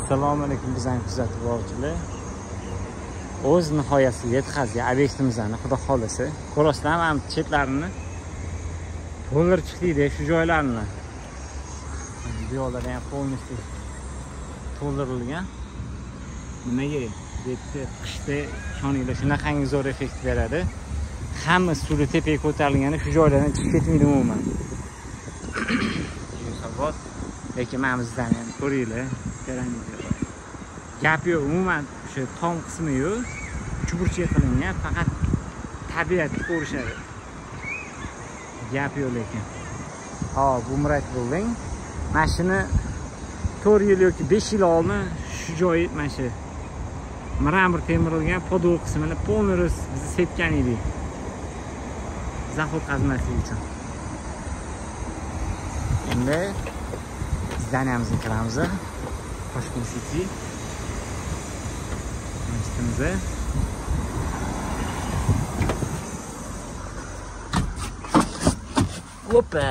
Assalomu alaykum bizning kuzatib boruvchilar. O'z nihoyasiga yetkazdik obyektimizni, xudo xolasa. Ko'rasizlarmi, ham chetlarini to'ldirib chiqdik shu joylarni. Bu yo'llar ham полностью to'ldirilgan. Nimaga? Debdi qishda ishoninglar shunaqangi zo'r effekt beradi. Hamma suvi tepaga ko'tarilgani shu joylardan chiqib ketmaydi umuman. Sabot lekin mana bizdan ham ko'ringlar. Gap yo'q, umuman o'sha tom qismi yo'q. Chuburchak qilingan, faqat tabiatni ko'rishadi. Gap yo'q lekin. Bu Murat building. Mashina 4 yil yoki 5 yil oldin shu joyi mana shu mramor temirilgan podol qismini polniy biz sepgan edik. Zahot qazmaslik uchun. Endi zdaniyamizga kiramiz. Toshkent City. Masjidimizda. Hoppa.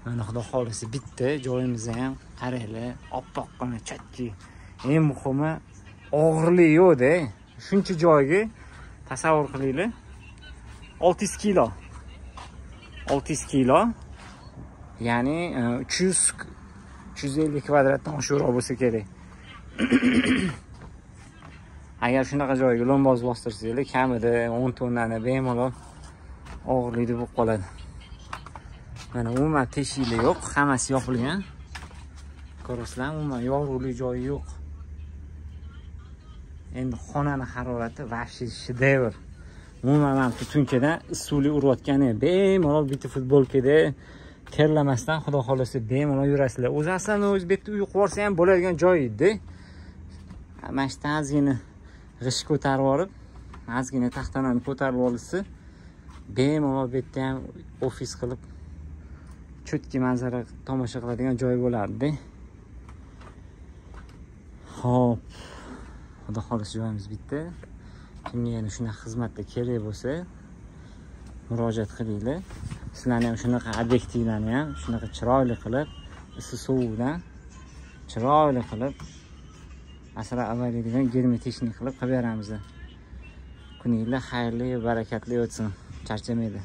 Mana xudo xolisi bitta joyimizni ham qaranglar, oppoqqina chatki. Eng muhimi og'irlik yo'q-da. Shuncha joyga tasavvur qilinglar. 600 kilo. 600 kilo. Ya'ni 350 kvadratdan oshiqroq bo'lsa kerak. Agar shunaqa joyga lo'mboz bostirsanglar, kamida 10 tonnani bemalol og'irlikda bo'lib qoladi. Mana umuman teshiklar yo'q, hammasi yopilgan. Ko'rasizlarmi, umuman yorug'lik joyi yo'q. Endi xonani harorati vahshiy shedevr. Umuman ham tutunkadan issuvli urayotgani bemalol bitta futbolkada terlamasdan xudo xolasa bemalol yurasizlar. O'zi aslida o'zi bitta uy qursa ham bo'ladigan joy edi. Mana shu ozgina g'ish ko'tarib olib, ozgina taxtalarni ko'tarib olsa, bemalol bitta ham ofis qilib cho'tki manzara tomosha qiladigan joy bo'lardi. Xo'p. Xudo xolasa joyimiz bitta. Kimga yana shunaqa xizmatda kerak bo'lsa, murojaat qilinglar. Sizlarni ham shunaqa obyektivlarni ham shunaqa chiroyli qilib, issiq sovuqdan chiroyli qilib asra avvalgidan germetechnik qilib beramiz. Kuninglar xayrli, barakatli o'tsin. Charchamaydi.